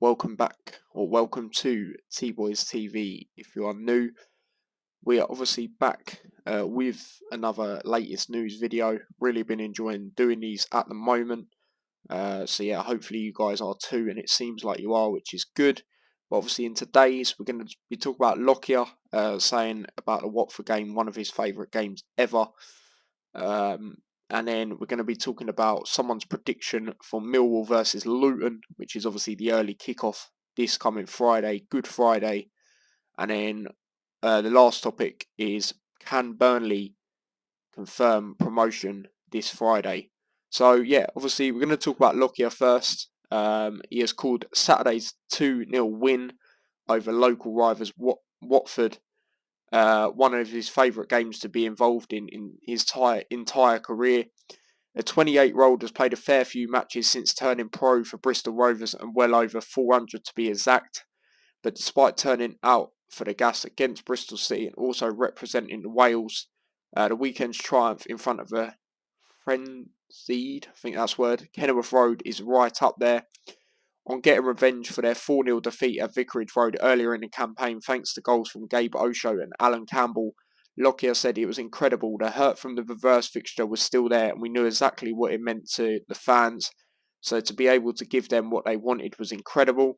Welcome back, or welcome to T-Boys TV. If you are new, we are obviously back with another latest news video. Really been enjoying doing these at the moment. So yeah, hopefully you guys are too, and it seems like you are, which is good. But obviously in today's, we're going to be talking about Lockyer, saying about the Watford game, one of his favourite games ever. And then we're going to be talking about someone's prediction for Millwall versus Luton, which is obviously the early kickoff this coming Friday, Good Friday. And then the last topic is, can Burnley confirm promotion this Friday? So yeah, obviously we're going to talk about Lockyer first. He has called Saturday's 2-0 win over local rivals Watford one of his favourite games to be involved in his entire career. The 28-year-old has played a fair few matches since turning pro for Bristol Rovers and well over 400 to be exact. But despite turning out for the gas against Bristol City and also representing Wales, the weekend's triumph in front of a frenzied, I think that's the word, Kenilworth Road is right up there. On getting revenge for their 4-0 defeat at Vicarage Road earlier in the campaign thanks to goals from Gabe Osho and Alan Campbell, Lockyer said it was incredible. The hurt from the reverse fixture was still there and we knew exactly what it meant to the fans. So to be able to give them what they wanted was incredible.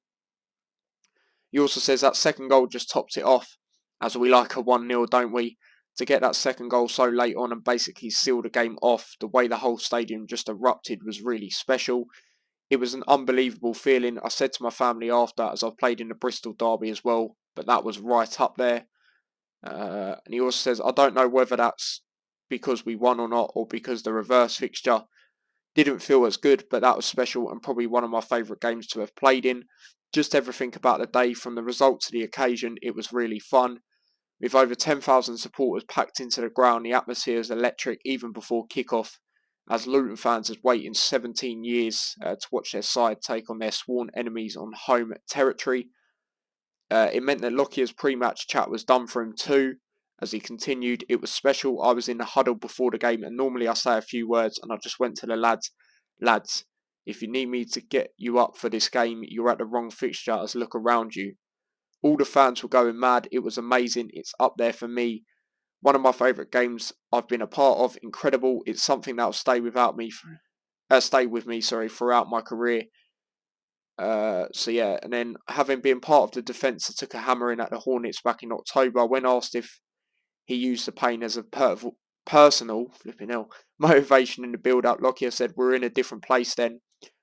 He also says that second goal just topped it off, as we like a 1-0, don't we? To get that second goal so late on and basically seal the game off, the way the whole stadium just erupted was really special. It was an unbelievable feeling. I said to my family after, as I've played in the Bristol derby as well, but that was right up there. And he also says, I don't know whether that's because we won or not, or because the reverse fixture didn't feel as good, but that was special and probably one of my favourite games to have played in. Just everything about the day, from the result to the occasion, it was really fun. With over 10,000 supporters packed into the ground, the atmosphere is electric even before kick-off, as Luton fans had waited 17 years to watch their side take on their sworn enemies on home territory. It meant that Lockyer's pre-match chat was done for him too. As he continued, it was special. I was in the huddle before the game and normally I say a few words and I just went to the lads, if you need me to get you up for this game, you're at the wrong fixture, as look around you. All the fans were going mad. It was amazing. It's up there for me. One of my favourite games I've been a part of. Incredible. It's something that'll stay with me throughout my career. So yeah, and then having been part of the defence that took a hammering at the Hornets back in October, when asked if he used the pain as a personal flipping hell motivation in the build-up, Lockyer said, "We're in a different place then.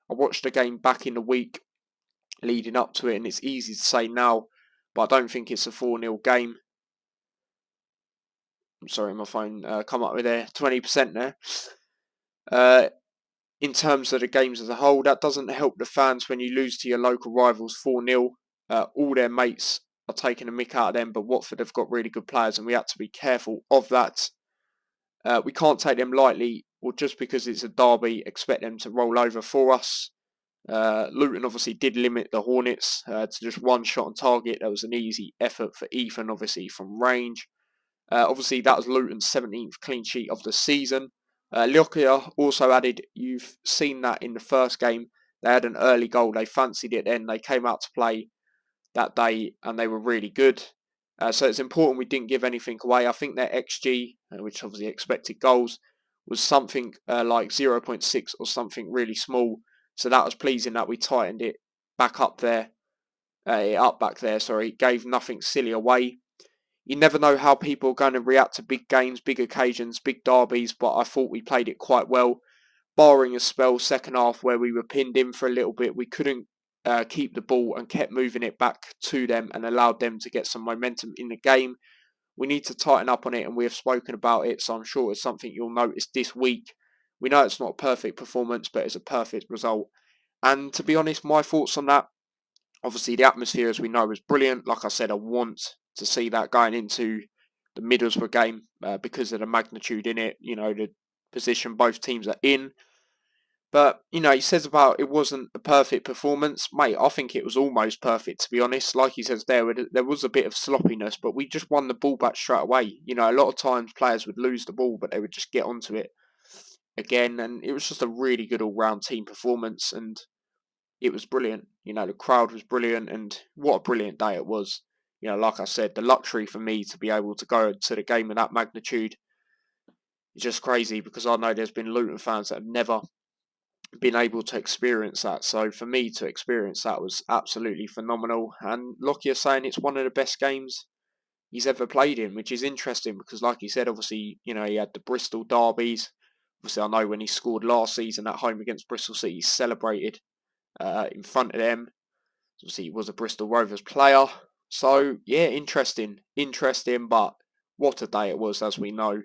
I watched the game back in the week leading up to it, and it's easy to say now, but I don't think it's a 4-0 game." I'm sorry, my phone come up with there 20% there. In terms of the games as a whole, that doesn't help the fans when you lose to your local rivals 4-0. All their mates are taking a mick out of them, but Watford have got really good players and we had to be careful of that. We can't take them lightly, or just because it's a derby, expect them to roll over for us. Luton obviously did limit the Hornets to just one shot on target. That was an easy effort for Ethan, obviously, from range. Obviously, that was Luton's 17th clean sheet of the season. Lockyer also added, you've seen that in the first game. They had an early goal. They fancied it then. They came out to play that day and they were really good. So it's important we didn't give anything away. I think their XG, which obviously expected goals, was something like 0.6 or something really small. So that was pleasing that we tightened it back up there. Gave nothing silly away. You never know how people are going to react to big games, big occasions, big derbies, but I thought we played it quite well. Barring a spell second half where we were pinned in for a little bit, we couldn't keep the ball and kept moving it back to them and allowed them to get some momentum in the game. We need to tighten up on it and we have spoken about it, so I'm sure it's something you'll notice this week. We know it's not a perfect performance, but it's a perfect result. And to be honest, my thoughts on that, obviously the atmosphere, as we know, was brilliant. Like I said, I want to see that going into the Middlesbrough game because of the magnitude in it, the position both teams are in. But, he says about it wasn't a perfect performance. Mate, I think it was almost perfect, to be honest. Like he says there was a bit of sloppiness, but we just won the ball back straight away. A lot of times players would lose the ball, but they would just get onto it again. And it was just a really good all-round team performance. And, it was brilliant. You know, the crowd was brilliant, and what a brilliant day it was. You know, like I said, the luxury for me to be able to go to the game of that magnitude is just crazy, because I know there's been Luton fans that have never been able to experience that. So for me to experience that was absolutely phenomenal. And Lockyer saying it's one of the best games he's ever played in, which is interesting because, like he said, obviously, you know, he had the Bristol derbies. Obviously, I know when he scored last season at home against Bristol City, he celebrated in front of them. Obviously, he was a Bristol Rovers player. So, yeah, interesting. But what a day it was, as we know.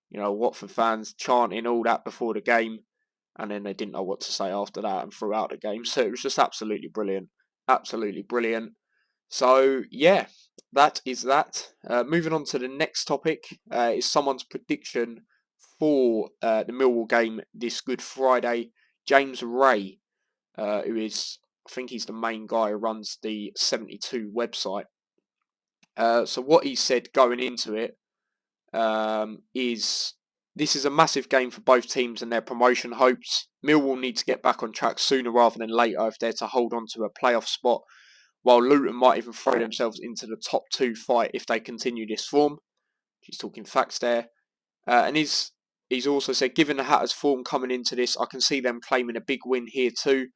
You know, Watford fans chanting all that before the game, and then they didn't know what to say after that and throughout the game. So it was just absolutely brilliant. Absolutely brilliant. So, yeah, that is that. Moving on to the next topic is someone's prediction for the Millwall game this Good Friday. James Ray, who is, I think he's the main guy who runs the 72 website. So what he said going into it is this is a massive game for both teams and their promotion hopes. Millwall need to get back on track sooner rather than later if they're to hold on to a playoff spot, while Luton might even throw themselves into the top two fight if they continue this form. He's talking facts there. And he's also said, given the Hatters' form coming into this, I can see them claiming a big win here too.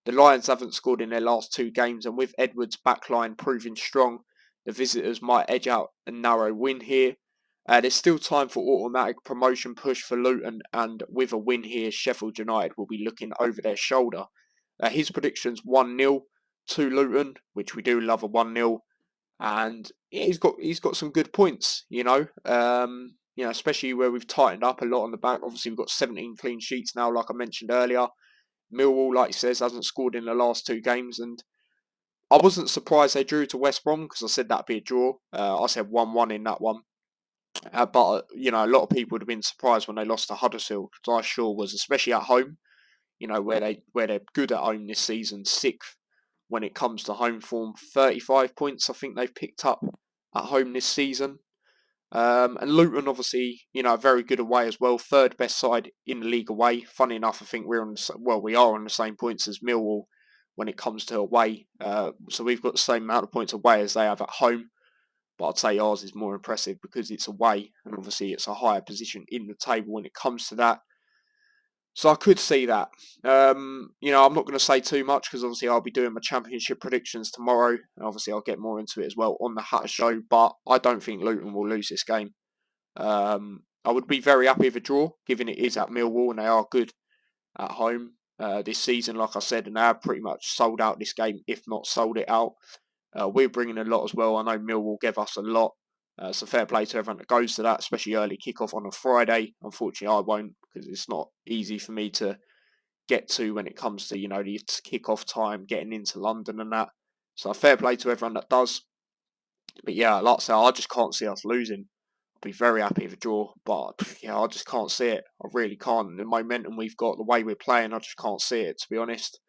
The Lions haven't scored in their last two games, and with Edwards' backline proving strong, the visitors might edge out a narrow win here. There's still time for automatic promotion push for Luton, and with a win here, Sheffield United will be looking over their shoulder. His prediction's 1-0 to Luton, which we do love a 1-0, and yeah, he's got some good points, you know, especially where we've tightened up a lot on the back. Obviously, we've got 17 clean sheets now, like I mentioned earlier. Millwall, like he says, hasn't scored in the last two games, and I wasn't surprised they drew to West Brom because I said that'd be a draw. I said 1-1 in that one. But, you know, a lot of people would have been surprised when they lost to Huddersfield, because I sure was, especially at home, you know, where they're good at home this season, sixth when it comes to home form. 35 points, I think they've picked up at home this season. And Luton, obviously, you know, very good away as well. Third best side in the league away. Funny enough, I think we are on the same points as Millwall when it comes to away. So we've got the same amount of points away as they have at home. But I'd say ours is more impressive because it's away, and obviously it's a higher position in the table when it comes to that. So I could see that. You know, I'm not going to say too much because obviously I'll be doing my championship predictions tomorrow. And obviously I'll get more into it as well on the Hatter Show. But I don't think Luton will lose this game. I would be very happy with a draw, given it is at Millwall and they are good at home this season, like I said, and they have pretty much sold out this game, if not sold it out. We're bringing a lot as well. I know Millwall give us a lot. So fair play to everyone that goes to that, especially early kickoff on a Friday. Unfortunately, I won't because it's not easy for me to get to when it comes to, you know, the kickoff time, getting into London and that. So fair play to everyone that does. But yeah, like I say, I just can't see us losing. I'll be very happy with a draw, but yeah, I just can't see it. I really can't. The momentum we've got, the way we're playing, I just can't see it, to be honest.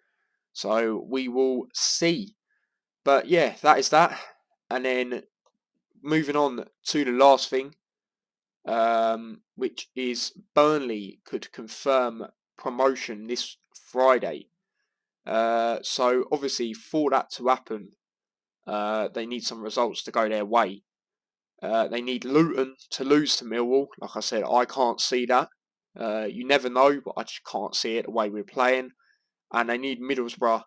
So we will see. But yeah, that is that. And then moving on to the last thing, which is Burnley could confirm promotion this Friday. So obviously for that to happen, they need some results to go their way. They need Luton to lose to Millwall. Like I said, I can't see that. You never know, but I just can't see it the way we're playing. And they need Middlesbrough.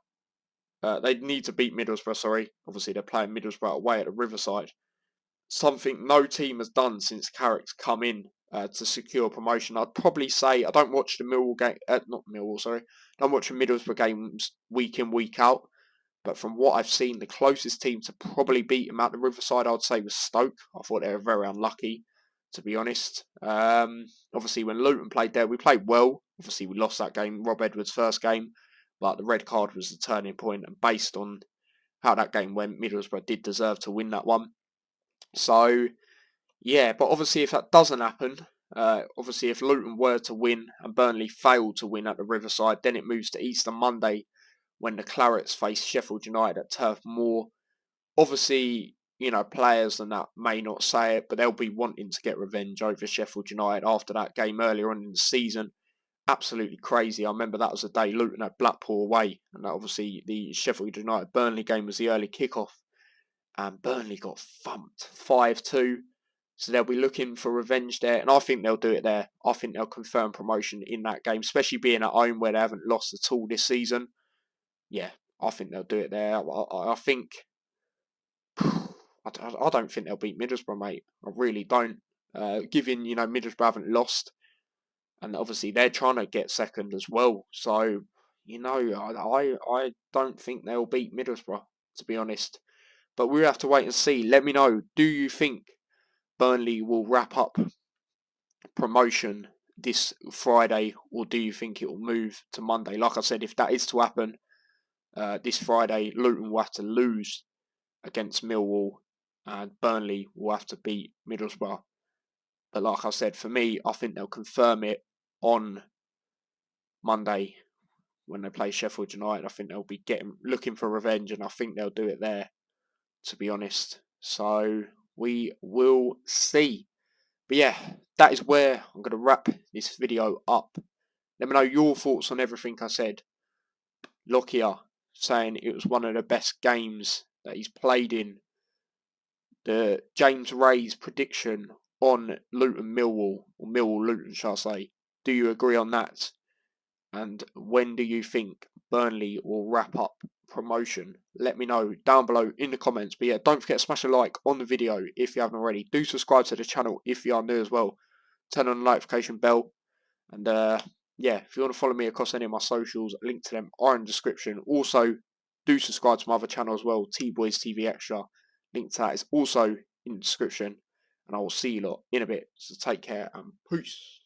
They need to beat Middlesbrough, sorry. Obviously, they're playing Middlesbrough away at the Riverside. Something no team has done since Carrick's come in to secure promotion. I'd probably say I don't watch the Millwall game, not Millwall, sorry. Don't watch the Middlesbrough games week in, week out. But from what I've seen, the closest team to probably beat him at the Riverside, I'd say, was Stoke. I thought they were very unlucky, to be honest. Obviously, when Luton played there, we played well. Obviously, we lost that game, Rob Edwards' first game. But the red card was the turning point. And based on how that game went, Middlesbrough did deserve to win that one. So, yeah, but obviously if that doesn't happen, obviously if Luton were to win and Burnley failed to win at the Riverside, then it moves to Easter Monday when the Clarets face Sheffield United at Turf Moor. Obviously, you know, players and that may not say it, but they'll be wanting to get revenge over Sheffield United after that game earlier on in the season. absolutely crazy. I remember that was the day Luton had Blackpool away, and obviously the Sheffield United Burnley game was the early kickoff, and Burnley got thumped 5-2. So they'll be looking for revenge there, and I think they'll do it there. I think they'll confirm promotion in that game, especially being at home where they haven't lost at all this season. Yeah, I think they'll do it there. I think I don't think they'll beat Middlesbrough, mate. I really don't. Given Middlesbrough haven't lost, and obviously they're trying to get second as well. So I don't think they'll beat Middlesbrough, to be honest. But we'll have to wait and see. Let me know. Do you think Burnley will wrap up promotion this Friday, or do you think it will move to Monday? Like I said, if that is to happen this Friday, Luton will have to lose against Millwall, and Burnley will have to beat Middlesbrough. But like I said, for me, I think they'll confirm it on Monday when they play Sheffield United. I think they'll be looking for revenge, and I think they'll do it there, to be honest. So we will see. But yeah, that is where I'm going to wrap this video up. Let me know your thoughts on everything I said. Lockyer saying it was one of the best games that he's played in. The James Ray's prediction on Luton Millwall, or Millwall Luton, shall I say. Do you agree on that? And when do you think Burnley will wrap up promotion? Let me know down below in the comments. But yeah, don't forget to smash a like on the video if you haven't already. Do subscribe to the channel if you are new as well. Turn on the notification bell. And yeah, if you want to follow me across any of my socials, link to them are in the description. Also, do subscribe to my other channel as well, T-Boys TV Extra. Link to that is also in the description. And I will see you lot in a bit. So take care and peace.